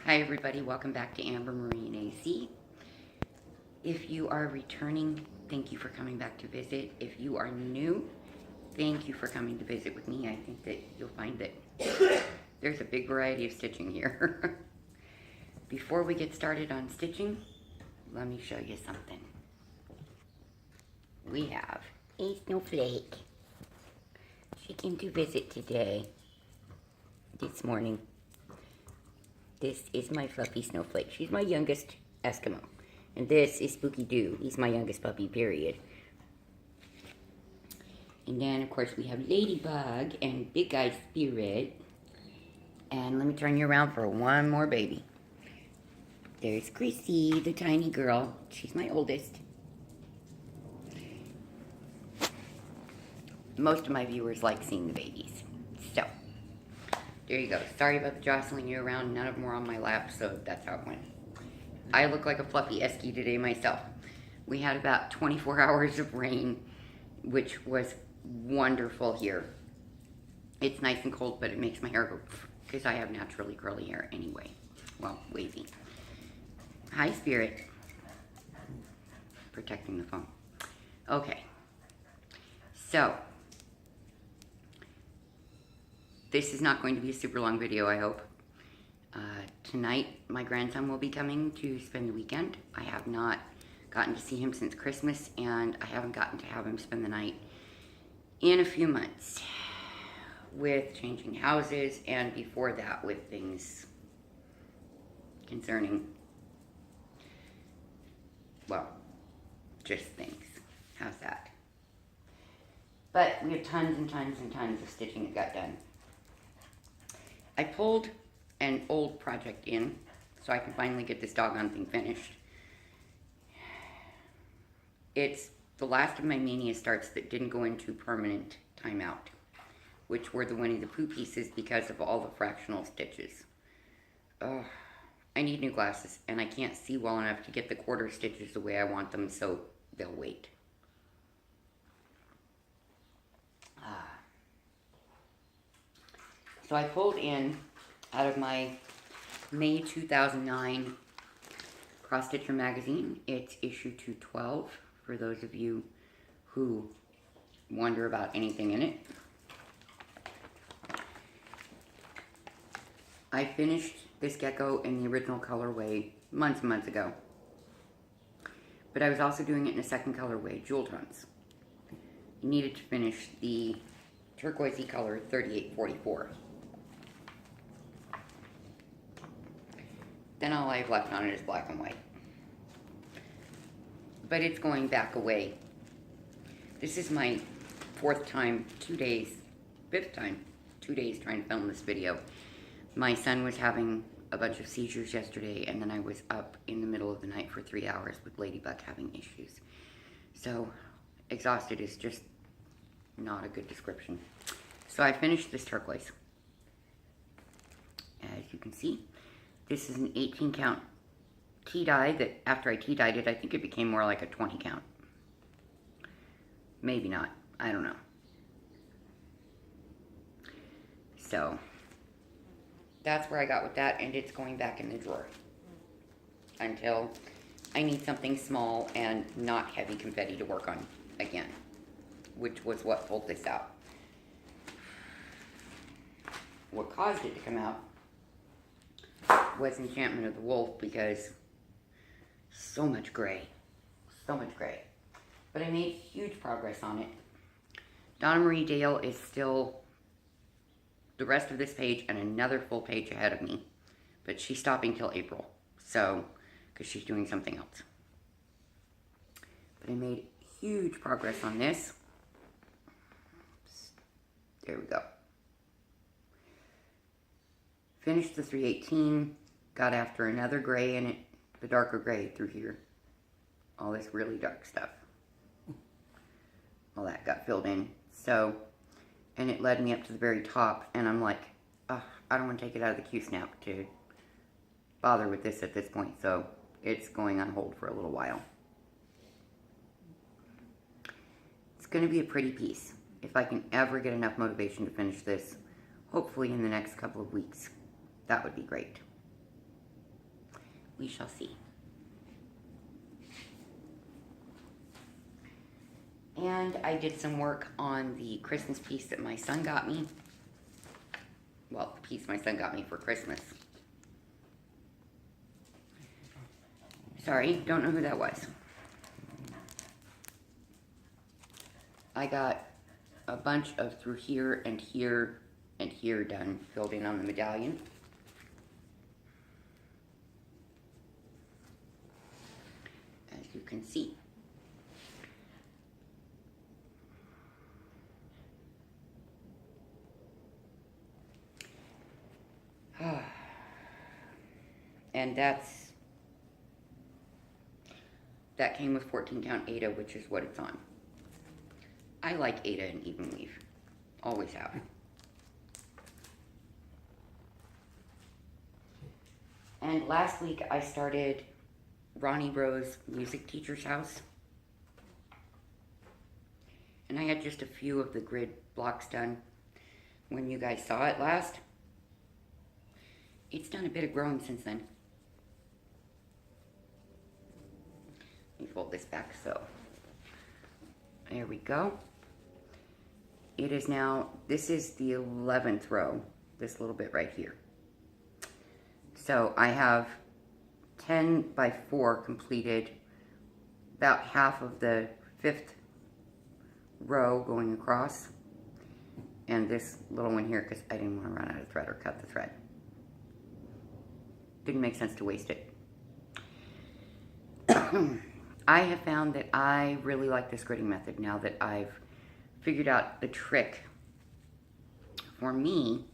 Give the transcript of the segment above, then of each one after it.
Hi everybody, welcome back to Amber Marine AC. If you are returning, thank you for coming back to visit. If you are new, thank you for coming to visit with me. I think that you'll find that there's a big variety of stitching here. Before we get started on stitching, let me show you something. We have a snowflake. She came to visit today, this morning. This is my fluffy snowflake. She's my youngest Eskimo. And this is Spooky Doo. He's my youngest puppy, period. And then, of course, we have Ladybug and Big Eye Spirit. And let me turn you around for one more baby. There's Chrissy, the tiny girl. She's my oldest. Most of my viewers like seeing the babies. So, there you go. Sorry about the jostling you around. None of them were on my lap, so that's how it went. I look like a fluffy Esky today myself. We had about 24 hours of rain, which was wonderful here. It's nice and cold, but it makes my hair go, because I have naturally curly hair anyway. Well, wavy. Hi, Spirit. Protecting the phone. Okay. So, this is not going to be a super long video, I hope. Tonight, my grandson will be coming to spend the weekend. I have not gotten to see him since Christmas, and I haven't gotten to have him spend the night in a few months with changing houses, and before that with things concerning, well, just things. How's that? But we have tons and tons and tons of stitching that got done. I pulled an old project in so I can finally get this doggone thing finished. It's the last of my mania starts that didn't go into permanent timeout, which were the Winnie the Pooh pieces because of all the fractional stitches. I need new glasses, and I can't see well enough to get the quarter stitches the way I want them, so they'll wait. So I pulled in, out of my May 2009 Cross Stitcher magazine, it's issue 212, for those of you who wonder about anything in it. I finished this gecko in the original colorway months and months ago. But I was also doing it in a second colorway, Jewel Tones. I needed to finish the turquoisey color 3844. Then all I have left on it is black and white. But it's going back away. This is my fifth time, 2 days trying to film this video. My son was having a bunch of seizures yesterday, and then I was up in the middle of the night for 3 hours with Ladybug having issues. So, exhausted is just not a good description. So I finished this turquoise. As you can see, this is an 18 count tea-dye that after I tea-dyed it, I think it became more like a 20 count. Maybe not. I don't know. So, that's where I got with that, and it's going back in the drawer. Until I need something small and not heavy confetti to work on again. Which was what pulled this out. What caused it to come out was Enchantment of the Wolf, because so much gray. So much gray. But I made huge progress on it. Donna Marie Dale is still the rest of this page and another full page ahead of me. But she's stopping till April. So, because she's doing something else. But I made huge progress on this. There we go. Finished the 318. Got after another gray in it, the darker gray through here. All this really dark stuff. All that got filled in. So, and it led me up to the very top, and I'm like, oh, I don't want to take it out of the Q-snap to bother with this at this point, so it's going on hold for a little while. It's going to be a pretty piece. If I can ever get enough motivation to finish this, hopefully in the next couple of weeks, that would be great. We shall see. And I did some work on the Christmas piece that my son got me. Well, the piece my son got me for Christmas. Sorry, don't know who that was. I got a bunch of through here and here and here done, filled in on the medallion. As you can see. And that came with 14 count Aida, which is what it's on. I like Aida and even weave. Always have. And last week I started Ronnie Rose Music Teacher's House. And I had just a few of the grid blocks done when you guys saw it last. It's done a bit of growing since then. Let me fold this back so. There we go. It is now, this is the 11th row, this little bit right here. So I have 10 by 4 completed, about half of the 5th row going across, and this little one here because I didn't want to run out of thread or cut the thread. Didn't make sense to waste it. I have found that I really like this gridding method now that I've figured out the trick for me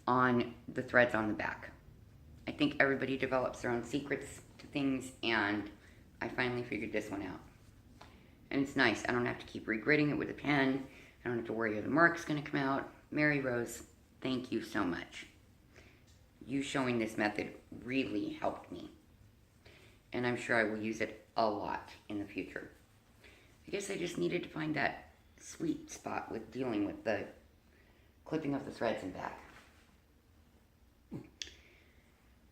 on the threads on the back. I think everybody develops their own secrets to things, and I finally figured this one out. And it's nice. I don't have to keep regridding it with a pen. I don't have to worry if the mark's going to come out. Mary Rose, thank you so much. You showing this method really helped me. And I'm sure I will use it a lot in the future. I guess I just needed to find that sweet spot with dealing with the clipping of the threads and back.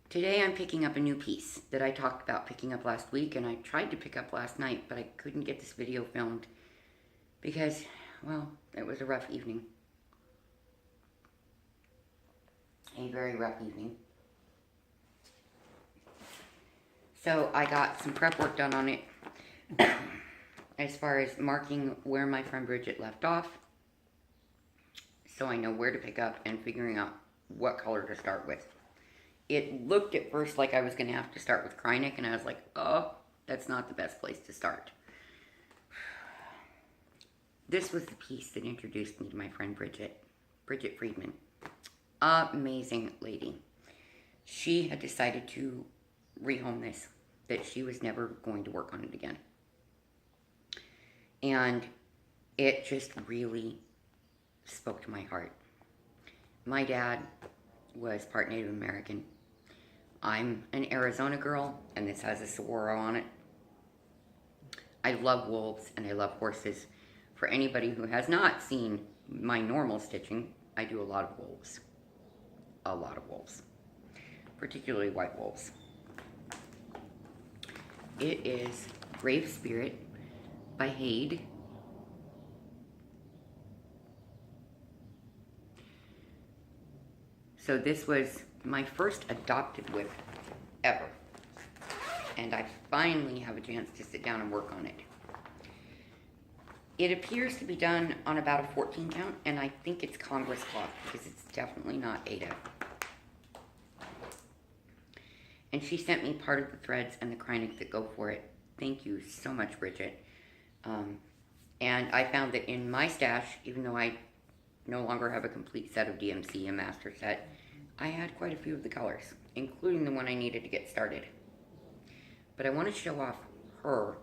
Today I'm picking up a new piece that I talked about picking up last week, and I tried to pick up last night, but I couldn't get this video filmed because, well, it was a rough evening. A very rough evening. So I got some prep work done on it as far as marking where my friend Bridget left off, so I know where to pick up, and figuring out what color to start with. It looked at first like I was going to have to start with Krynic, and I was like, oh, that's not the best place to start. This was the piece that introduced me to my friend Bridget Friedman. Amazing lady. She had decided to rehome this, that she was never going to work on it again. And it just really spoke to my heart. My dad was part Native American. I'm an Arizona girl, and this has a saguaro on it. I love wolves and I love horses. For anybody who has not seen my normal stitching, I do a lot of wolves. A lot of wolves. Particularly white wolves. It is Grave Spirit by Hade. So this was my first adopted whip ever. And I finally have a chance to sit down and work on it. It appears to be done on about a 14 count, and I think it's Congress cloth because it's definitely not Aida. And she sent me part of the threads and the Krynic that go for it. Thank you so much, Bridget. And I found that in my stash, even though I no longer have a complete set of DMC, a master set, I had quite a few of the colors, including the one I needed to get started. But I want to show off her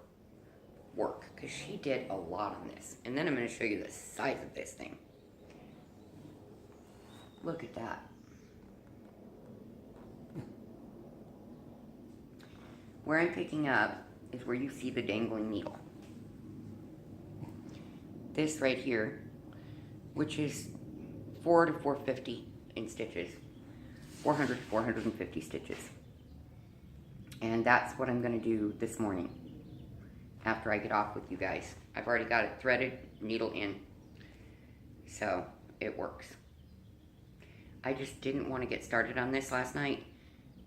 work, because she did a lot on this. And then I'm going to show you the size of this thing. Look at that. Where I'm picking up is where you see the dangling needle. This right here, which is 4 to 450 in stitches, 400 to 450 stitches. And that's what I'm going to do this morning after I get off with you guys. I've already got it threaded, needle in, so it works. I just didn't want to get started on this last night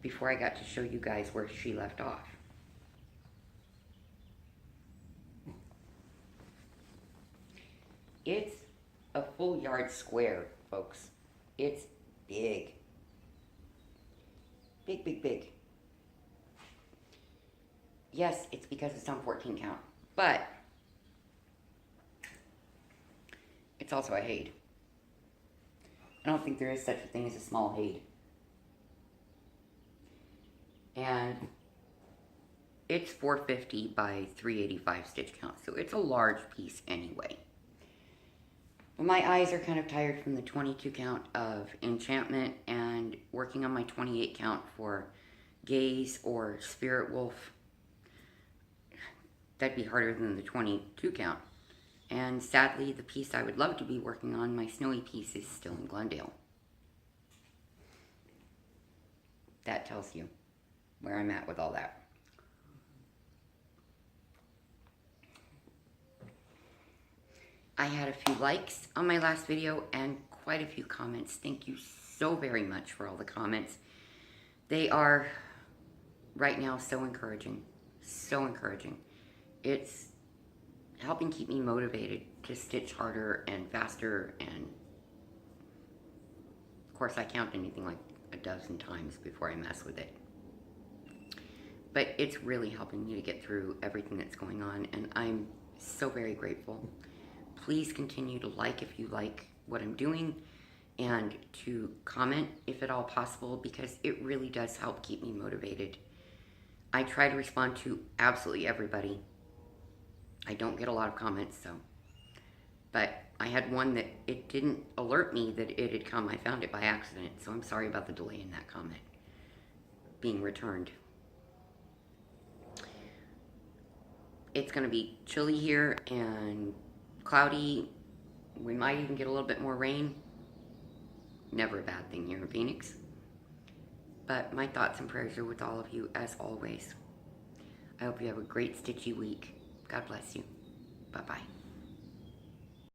before I got to show you guys where she left off. It's a full yard square, folks. It's big. Big, big, big. Yes, it's because it's on 14 count, but it's also a Haid. I don't think there is such a thing as a small Haid. And it's 450 by 385 stitch count, so it's a large piece anyway. But my eyes are kind of tired from the 22 count of Enchantment and working on my 28 count for Gaze or Spirit Wolf. That'd be harder than the 22 count. And sadly, the piece I would love to be working on, my snowy piece, is still in Glendale. That tells you where I'm at with all that. I had a few likes on my last video and quite a few comments. Thank you so very much for all the comments. They are, right now, so encouraging. So encouraging. It's helping keep me motivated to stitch harder and faster, and of course I count anything like a dozen times before I mess with it. But it's really helping me to get through everything that's going on, and I'm so very grateful. Please continue to like if you like what I'm doing, and to comment if at all possible, because it really does help keep me motivated. I try to respond to absolutely everybody. I don't get a lot of comments, so. But I had one that it didn't alert me that it had come. I found it by accident, so I'm sorry about the delay in that comment being returned. It's going to be chilly here and cloudy. We might even get a little bit more rain. Never a bad thing here in Phoenix. But my thoughts and prayers are with all of you, as always. I hope you have a great stitchy week. God bless you. Bye-bye.